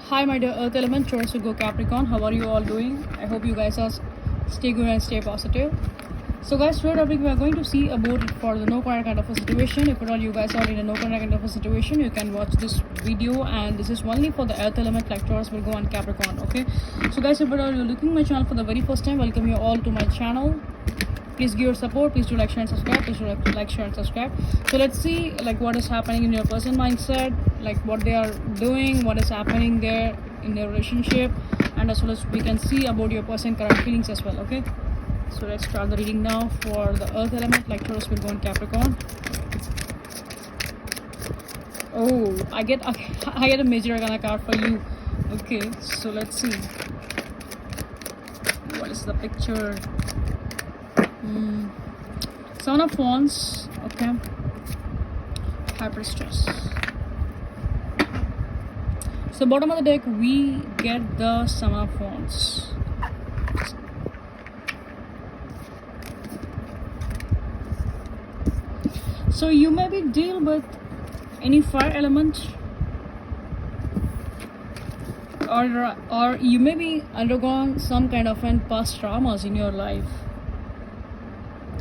Hi, my dear Earth Element, Taurus, Virgo, Capricorn. How are you all doing? I hope you guys are stay good and stay positive. So, guys, today topic we are going to see about it for the no contact kind of a situation. If at all you guys are in a no contact kind of a situation, you can watch this video, and this is only for the Earth Element like Taurus, Virgo, and Capricorn. Okay. So, guys, if at all you're looking at my channel for the very first time, welcome you all to my channel. Please give your support. Please do like, share, and subscribe. Please do like, share, and subscribe. So let's see like what is happening in your person mindset, like what they are doing, what is happening there in their relationship, and as well as we can see about your person current feelings as well. Okay, so let's start the reading now for the Earth Element like Taurus, Virgo, and Capricorn. Oh, I get a major arcana card for you. Okay, so let's see what is the picture. Seven of Wands, okay. High Priestess. So bottom of the deck we get the Seven of Wands. So you may be deal with any fire element, or you may be undergone some kind of past traumas in your life.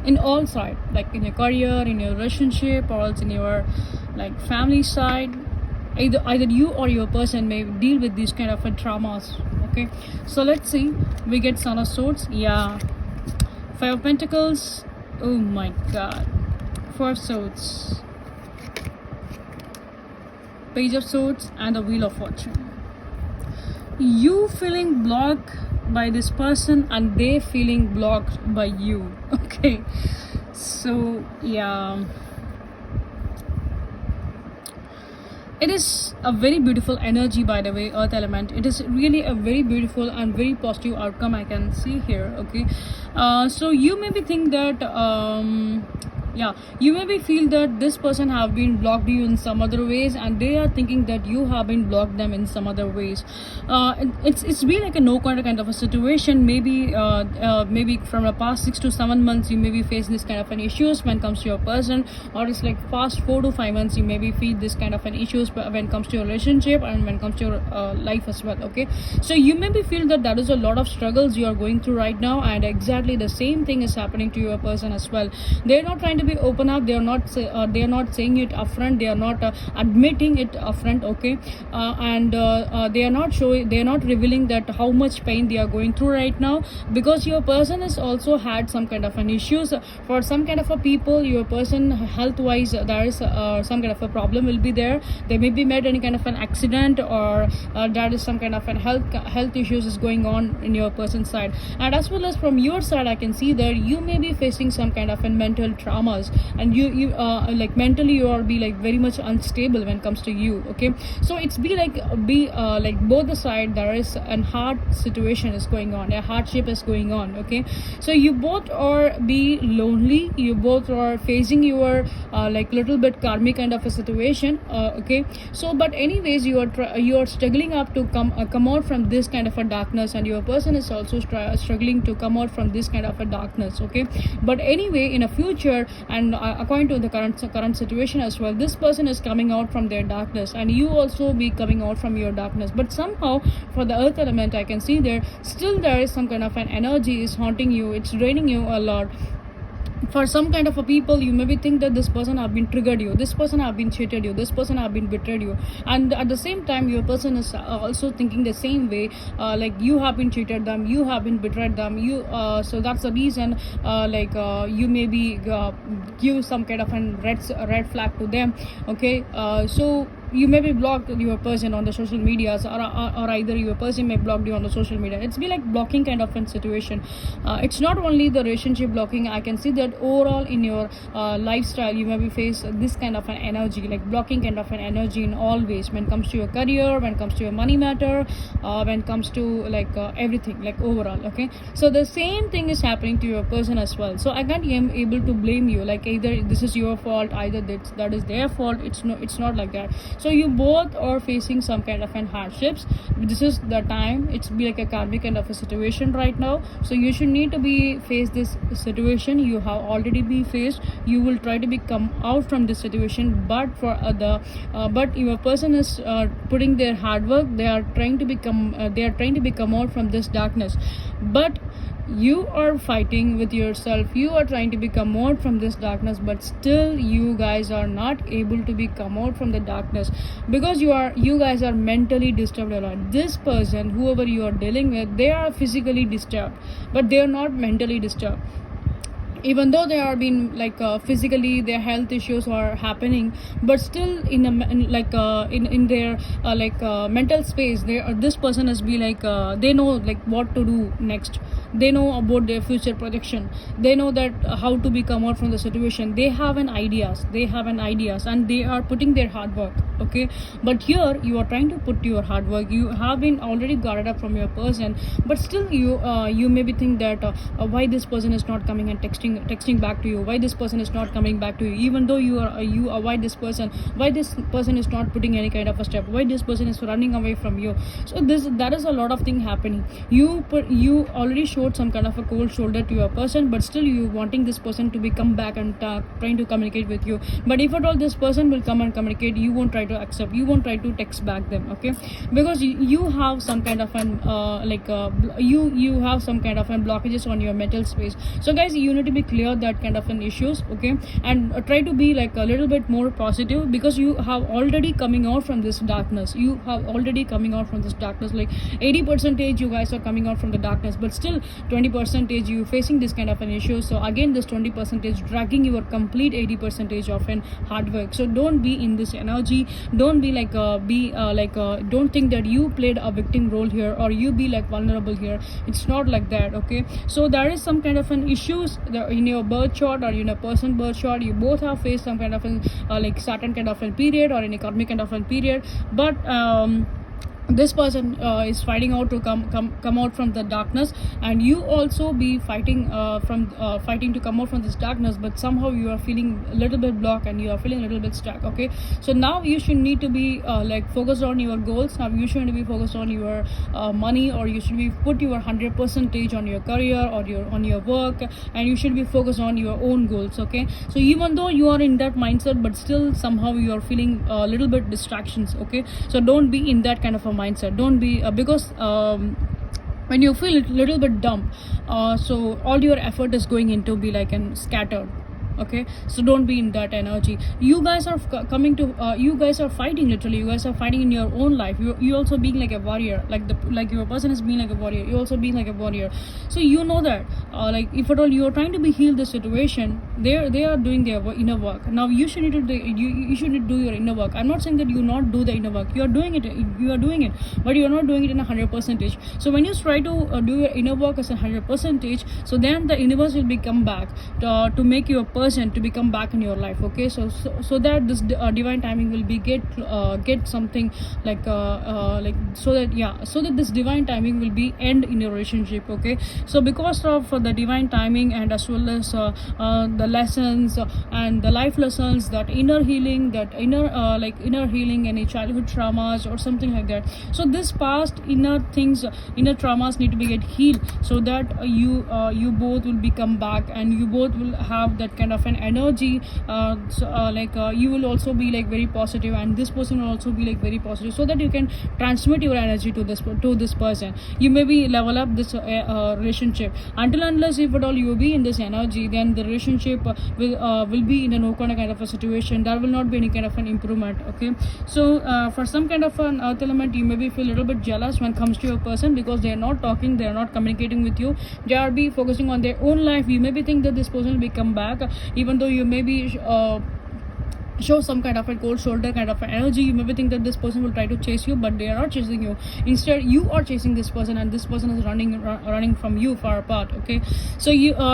In all side, like in your career, in your relationship, or else in your like family side, either you or your person may deal with these kind of traumas. Okay, so let's see. We get Son of Swords, yeah. Five of Pentacles, oh my god. Four of Swords, Page of Swords, and the Wheel of Fortune. You feeling blocked by this person and they feeling blocked by you. Okay, so yeah, it is a very beautiful energy, by the way, Earth Element. It is really a very beautiful and very positive outcome I can see here. Okay, so you maybe think that you maybe feel that this person have been blocked you in some other ways, and they are thinking that you have been blocked them in some other ways. It's been like a no contact kind of a situation. Maybe maybe from the past 6 to 7 months you maybe face this kind of an issues when it comes to your person, or it's like past 4 to 5 months you maybe feel this kind of an issues when it comes to your relationship and when it comes to your life as well. Okay, so you maybe feel that there is a lot of struggles you are going through right now, and exactly the same thing is happening to your person as well. They're not trying to be open up, they are not saying it upfront, they are not admitting it upfront. Okay, and they are not showing, they are not revealing that how much pain they are going through right now, because your person has also had some kind of an issues. For some kind of a people, your person health wise there is some kind of a problem will be there. They may be made any kind of an accident, or there is some kind of an health issues is going on in your person's side. And as well as from your side, I can see that you may be facing some kind of mental traumas, and you like mentally you are be like very much unstable when it comes to you. Okay, so it's be like both the side there is an hard situation is going on, a hardship is going on. Okay, so you both are be lonely, you both are facing your like little bit karmic kind of a situation. Okay, so but anyways you are struggling up to come out from this kind of a darkness, and your person is also struggling to come out from this kind of a darkness. Okay, but anyway in a future, and according to the current situation as well, this person is coming out from their darkness, and you also be coming out from your darkness. But somehow for the Earth Element, I can see there still there is some kind of an energy is haunting you, it's draining you a lot. For some kind of a people, you maybe think that this person have been triggered you, this person have been cheated you, this person have been betrayed you, and at the same time your person is also thinking the same way, like you have been cheated them, you have been betrayed them, you so that's the reason you maybe give some kind of a red flag to them. Okay, so you may be blocked your person on the social medias, or either your person may block you on the social media. It's be like blocking kind of a situation. It's not only the relationship blocking, I can see that overall in your lifestyle you maybe face this kind of an energy, like blocking kind of an energy in all ways, when it comes to your career, when it comes to your money matter, when it comes to like everything, like overall. Okay, so the same thing is happening to your person as well. So I can't am able to blame you, like either this is your fault, either that is their fault. It's not like that. So you both are facing some kind of an hardships. This is the time, it's be like a karmic kind of a situation right now. So you should need to be face this situation. You have already been faced. You will try to become out from this situation, but for but your person is putting their hard work. They are trying to become out from this darkness, but you are fighting with yourself. You are trying to become out from this darkness, but still you guys are not able to become out from the darkness, because you guys are mentally disturbed a lot. This person, whoever you are dealing with, they are physically disturbed, but they are not mentally disturbed. Even though they are being like physically their health issues are happening, but still in their mental space, this person has be like they know like what to do next. They know about their future projection. They know that how to become out from the situation. They have an ideas, and they are putting their hard work. Okay, but here you are trying to put your hard work. You have been already got it up from your person, but still you maybe think that why this person is not coming and texting back to you, why this person is not coming back to you, even though you avoid this person, why this person is not putting any kind of a step, why this person is running away from you. So that is a lot of thing happening. You already showed some kind of a cold shoulder to your person, but still you wanting this person to be come back and trying to communicate with you. But if at all this person will come and communicate, you won't try to accept, you won't try to text back them. Okay, because you have some kind of an you have some kind of an blockages on your mental space. So guys, you need to be clear that kind of an issues. Okay, and try to be like a little bit more positive, because you have already coming out from this darkness. Like 80% you guys are coming out from the darkness, but still 20% you facing this kind of an issue. So again, this 20% dragging your complete 80% of an hard work. So don't be in this energy. Don't be like don't think that you played a victim role here, or you be like vulnerable here. It's not like that. Okay, so there is some kind of an issues in your birth chart or in a person birth chart. You both have faced some kind of an certain kind of a period or in a karmic kind of a period, but this person is fighting out to come out from the darkness, and you also be fighting fighting to come out from this darkness, but somehow you are feeling a little bit blocked and you are feeling a little bit stuck. Okay, so now you should need to be focused on your goals. Now you should be focused on your money, or you should be put your 100% on your career or on your work, and you should be focused on your own goals. Okay, so even though you are in that mindset, but still somehow you are feeling a little bit distractions. Okay, so don't be in that kind of a mindset. Don't be because when you feel a little bit dumb, so all your effort is going into be like and scattered. Okay, so don't be in that energy. You guys are coming to you guys are fighting, literally you guys are fighting in your own life. You also being like a warrior, like your person is being like a warrior, you also being like a warrior. So you know that like if at all you are trying to be heal the situation, they are doing their inner work. Now you should need to you should do your inner work. I'm not saying that you not do the inner work. You are doing it, but you are not doing it in 100%. So when you try to do your inner work as 100%, so then the universe will become back to make your person to become back in your life. Okay, so that this divine timing will be get something so that this divine timing will be end in your relationship. Okay, so because of the divine timing, and as well as the lessons and the life lessons, that inner healing, any childhood traumas or something like that. So this past inner traumas need to be get healed, so that you both will become back, and you both will have that kind of an energy. You will also be like very positive, and this person will also be like very positive, so that you can transmit your energy to this person. You maybe level up this relationship. Until unless if at all you will be in this energy, then the relationship will be in a no kind of a situation. There will not be any kind of an improvement. Okay, so for some kind of an earth element, you maybe feel a little bit jealous when it comes to your person, because they are not talking, they are not communicating with you. They are be focusing on their own life. You maybe think that this person will come back, even though you maybe show some kind of a cold shoulder kind of energy. You maybe think that this person will try to chase you, but they are not chasing you. Instead, you are chasing this person, and this person is running from you far apart. Okay, so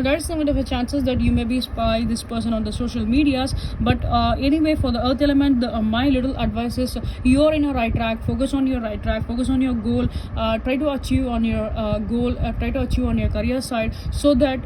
there is some kind of a chances that you maybe spy this person on the social medias. But anyway, for the earth element, my little advice is you are in a right track. Focus on your right track, focus on your goal, try to achieve on your goal, try to achieve on your career side, so that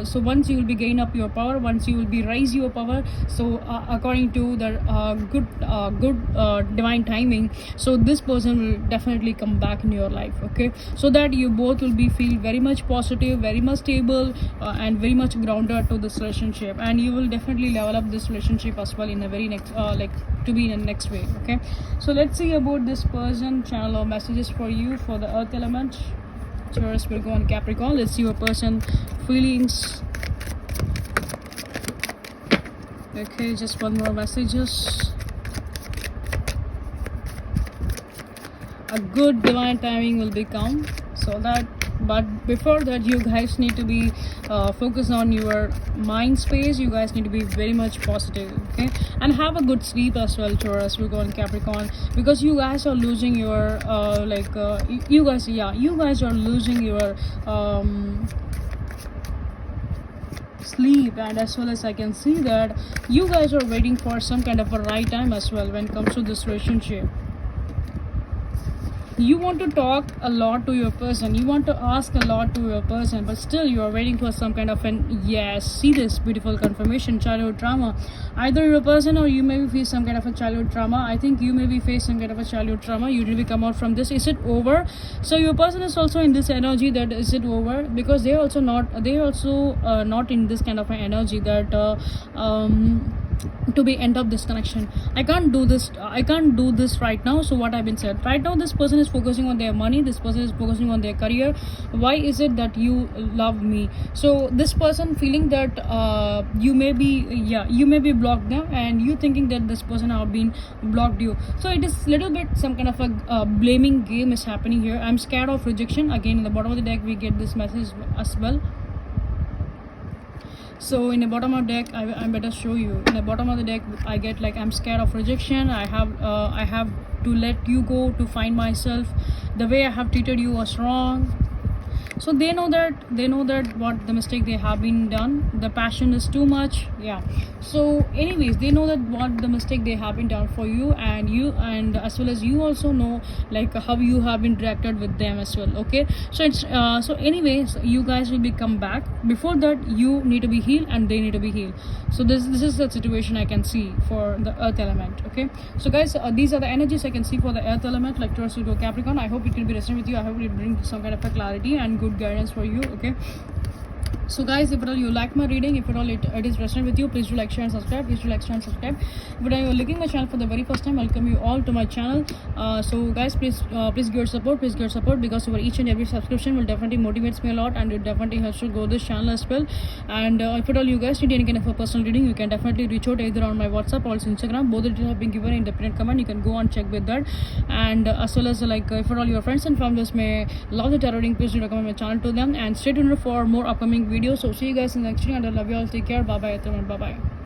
so once you will be gain up your power, once you will be raise your power, so according according to the good divine timing. So this person will definitely come back in your life, okay, so that you both will be feel very much positive, very much stable, and very much grounded to this relationship, and you will definitely level up this relationship as well in a very next like to be in the next way, okay. So let's see about this person channel or messages for you for the earth element. Taurus, Virgo and Capricorn. Let's see your person feelings. Okay, just one more messages. A good divine timing will become, so that, but before that you guys need to be focused on your mind space. You guys need to be very much positive, okay, and have a good sleep as well, Taurus, Virgo and Capricorn, because you guys are losing your you guys are losing your sleep, and as well as I can see that you guys are waiting for some kind of a right time as well when it comes to this relationship. You want to talk a lot to your person, you want to ask a lot to your person, but still you are waiting for some kind of an yes. See this beautiful confirmation, childhood trauma. Either your person or you maybe face some kind of a childhood trauma. I think you maybe face some kind of a childhood trauma. You really come out from this. Is it over? So your person is also in this energy that is it over, because they also not in this kind of an energy that to be end of this connection. I can't do this right now. So what I've been said right now, this person is focusing on their money, this person is focusing on their career. Why is it that you love me? So this person feeling that you may be blocked them, and you thinking that this person have been blocked you. So it is little bit some kind of a blaming game is happening here. I'm scared of rejection. Again, in the bottom of the deck we get this message as well. So in the bottom of the deck, I better show you. In the bottom of the deck, I get like I'm scared of rejection. I have to let you go to find myself. The way I have treated you was wrong. So they know that what the mistake they have been done. The passion is too much. Yeah. So anyways, they know that what the mistake they have been done for you, and as well as you also know like how you have interacted with them as well. Okay. So it's so anyways, you guys will be come back. Before that, you need to be healed and they need to be healed. So this is the situation I can see for the earth element. Okay. So guys, these are the energies I can see for the earth element, like Taurus, Virgo, Capricorn. I hope it will be resonating with you. I hope it will bring some kind of a clarity and good guidance for you. Okay. So guys, if at all you like my reading, if at all it is resonant with you, please do like, share and subscribe. Please do like, share and subscribe. If at all you are looking my channel for the very first time, welcome you all to my channel. So guys, please give your support, because over each and every subscription will definitely motivates me a lot, and it definitely helps to grow this channel as well. And if at all you guys need any kind of a personal reading, you can definitely reach out either on my WhatsApp or Instagram. Both the details have been given in the pinned comment. You can go and check with that. And as well as like if at all your friends and families may love the tarot reading, please do recommend my channel to them, and stay tuned for more upcoming videos. So see you guys in the next video, and I love you all. Take care. Bye bye everyone. Bye bye.